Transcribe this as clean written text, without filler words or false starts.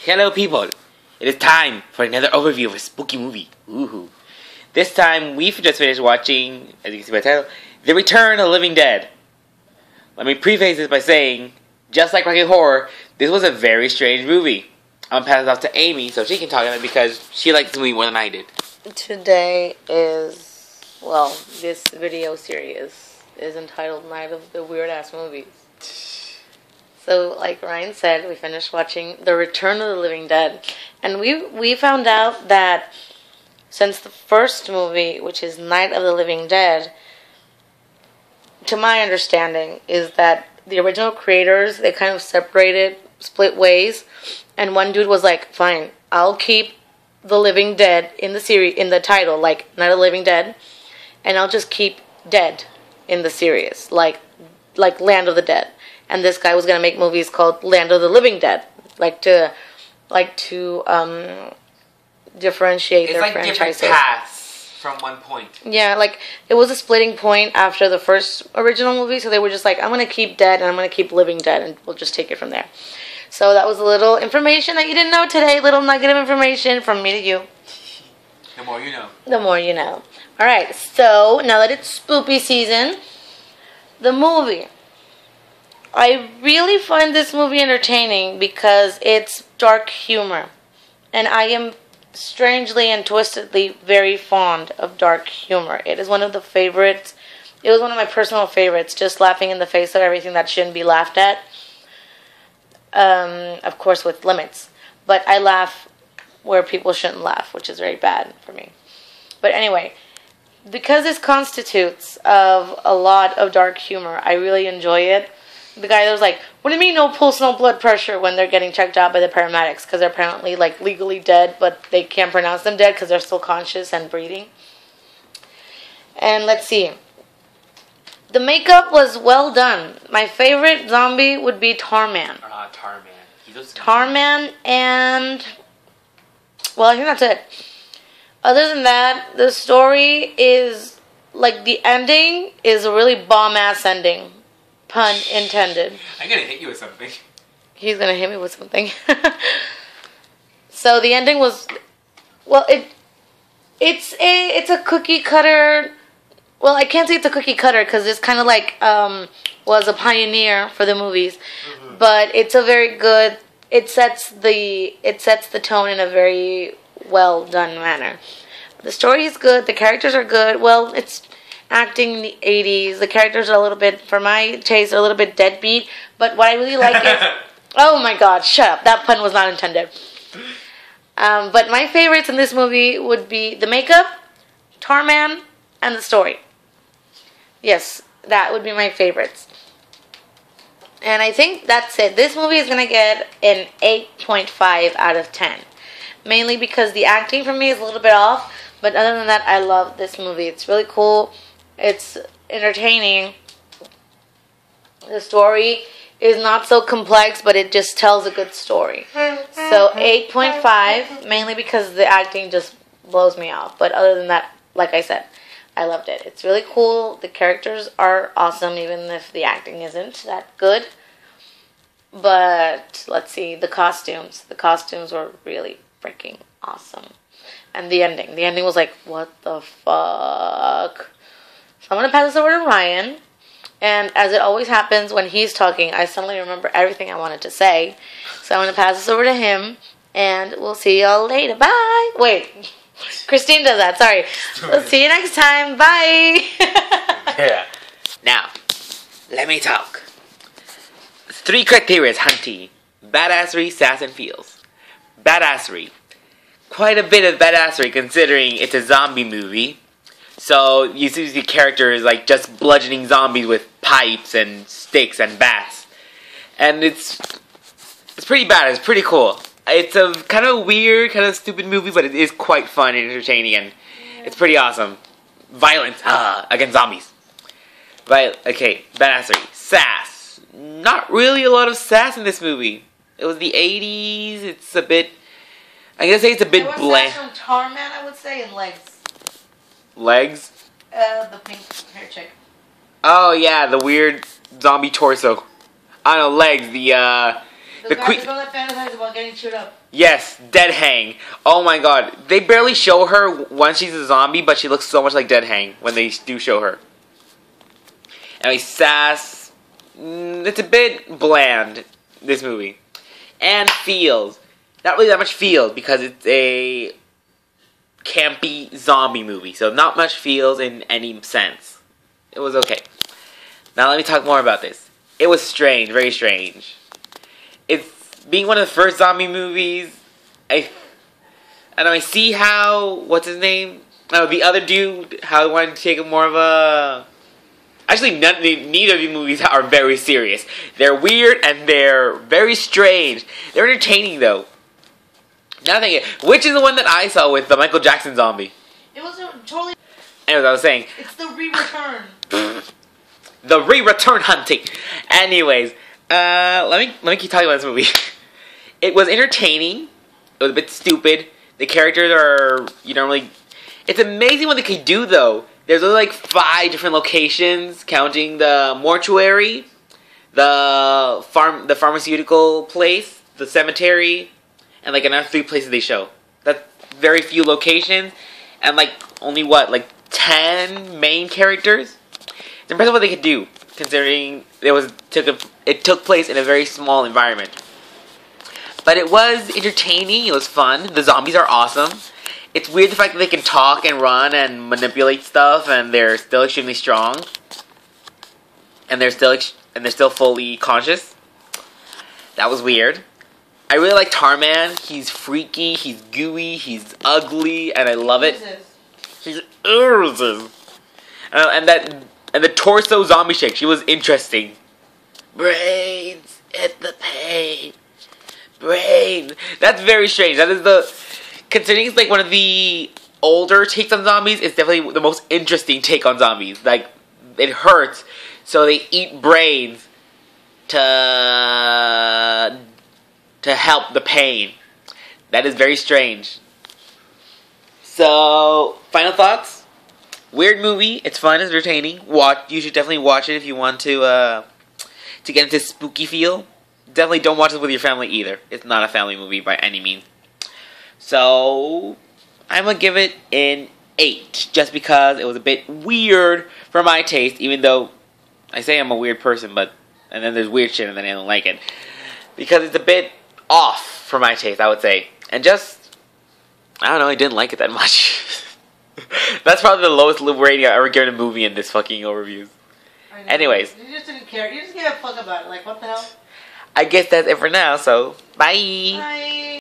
Hello people, it is time for another overview of a spooky movie. Woohoo. This time we've just finished watching, as you can see by the title, The Return of the Living Dead. Let me preface this by saying, just like Rocky Horror, this was a very strange movie. I'm gonna pass it off to Amy so she can talk about it because she liked this movie more than I did. Today is, well, this video series is entitled Night of the Weird Ass Movies. So, like Ryan said, we finished watching The Return of the Living Dead. And we found out that since the first movie, which is Night of the Living Dead, to my understanding, is that the original creators, they kind of split ways. And one dude was like, fine, I'll keep the Living Dead in the series, in the title, like Night of the Living Dead. And I'll just keep Dead in the series, like Land of the Dead. And this guy was gonna make movies called Land of the Living Dead, to differentiate their franchises. It's like different paths from one point. Yeah, like it was a splitting point after the first original movie, so they were just like, I'm gonna keep Dead and I'm gonna keep Living Dead, and we'll just take it from there. So that was a little information that you didn't know today, little nugget of information from me to you. The more you know. The more you know. All right, so now that it's spoopy season, the movie. I really find this movie entertaining because it's dark humor. And I am strangely and twistedly very fond of dark humor. It is one of the favorites. It was one of my personal favorites, just laughing in the face of everything that shouldn't be laughed at. Of course, with limits. But I laugh where people shouldn't laugh, which is very bad for me. But anyway, because this constitutes of a lot of dark humor, I really enjoy it. The guy that was like, what do you mean no pulse, no blood pressure when they're getting checked out by the paramedics? Because they're apparently legally dead, but they can't pronounce them dead because they're still conscious and breathing. And let's see. The makeup was well done. My favorite zombie would be Tarman. Tarman. Tarman and... well, I think that's it. Other than that, the story is... the ending is a really bomb-ass ending. Pun intended. I'm gonna hit you with something. He's gonna hit me with something. So the ending was, well, it's a cookie cutter. Well, I can't say it's a cookie cutter because it's kind of was a pioneer for the movies, but it's a very good. It sets the tone in a very well done manner. The story is good. The characters are good. Well, it's acting in the 80s. The characters are a little bit, for my taste, a little bit deadbeat. But what I really like is... oh my god, shut up. That pun was not intended. But my favorites in this movie would be the makeup, Tarman, and the story. Yes, that would be my favorites. And I think that's it. This movie is going to get an 8.5 out of 10. Mainly because the acting for me is a little bit off. But other than that, I love this movie. It's really cool. It's entertaining. The story is not so complex, but it just tells a good story. So 8.5, mainly because the acting just blows me off. But other than that, like I said, I loved it. It's really cool. The characters are awesome, even if the acting isn't that good. But let's see, the costumes. The costumes were really freaking awesome. And the ending. The ending was like, what the fuck? So I'm going to pass this over to Ryan. And as it always happens when he's talking, I suddenly remember everything I wanted to say. So I'm going to pass this over to him. And we'll see y'all later. Bye. Wait. Christine does that. Sorry. We'll see you next time. Bye. Yeah. Now, let me talk. 3 criteria, hunty. Badassery, sass, and feels. Badassery. Quite a bit of badassery considering it's a zombie movie. So you see the characters just bludgeoning zombies with pipes and sticks and bats. And it's pretty bad. It's pretty cool. It's a kind of weird, kind of stupid movie, but it is quite fun and entertaining, and it's pretty awesome. Violence against zombies. Right, okay, badassery. Sass. Not really a lot of sass in this movie. It was the 80s. It's a bit... I'm gonna say it's a bit bland. From Tarman, I would say, and legs. Legs? The pink hair chick. Oh yeah, the weird zombie torso. I don't know, legs. The girl that fantasizes about getting chewed up. Yes, Dead Hang. Oh my god. They barely show her when she's a zombie, but she looks so much like Dead Hang when they do show her. Anyway, Sass. It's a bit bland, this movie. And feels. Not really that much feels, because it's a campy zombie movie. So not much feels in any sense. It was okay. Now let me talk more about this. It was strange, very strange. It's being one of the first zombie movies. I see how, what's his name? Oh, the other dude, how he wanted to take more of a... Actually, neither of these movies are very serious. They're weird and they're very strange. They're entertaining though. Now thinking, which is the one that I saw with the Michael Jackson zombie? It was totally... Anyways, I was saying... It's the re-return. The re-return hunting. Anyways, let me keep talking about this movie. It was entertaining. It was a bit stupid. The characters are, you don't really... It's amazing what they could do, though. There's only like 5 different locations, counting the mortuary, the pharmaceutical place, the cemetery, and like another 3 places they show. That's very few locations, and like only what, like 10 main characters. It's impressive what they could do, considering it took place in a very small environment. But it was entertaining. It was fun. The zombies are awesome. It's weird the fact that they can talk and run and manipulate stuff, and they're still extremely strong, and they're still fully conscious. That was weird. I really like Tarman. He's freaky. He's gooey. He's ugly, and I love it. He's oozes. And the torso zombie chick. She was interesting. Brains at the pain. Brain. That's very strange. That is the... Considering it's like one of the older takes on zombies, it's definitely the most interesting take on zombies. Like, it hurts, so they eat brains to help the pain. That is very strange. So, final thoughts? Weird movie. It's fun. It's entertaining. You should definitely watch it if you want to get into spooky feel. Definitely don't watch it with your family either. It's not a family movie by any means. So, I'm going to give it an 8, just because it was a bit weird for my taste, even though I say I'm a weird person, and then there's weird shit and then I don't like it. Because it's a bit off for my taste, I would say. And just, I don't know, I didn't like it that much. That's probably the lowest rating I've ever given a movie in this fucking overviews. Anyways. You just didn't care. You just gave a fuck about it. Like, what the hell? I guess that's it for now, so bye! Bye!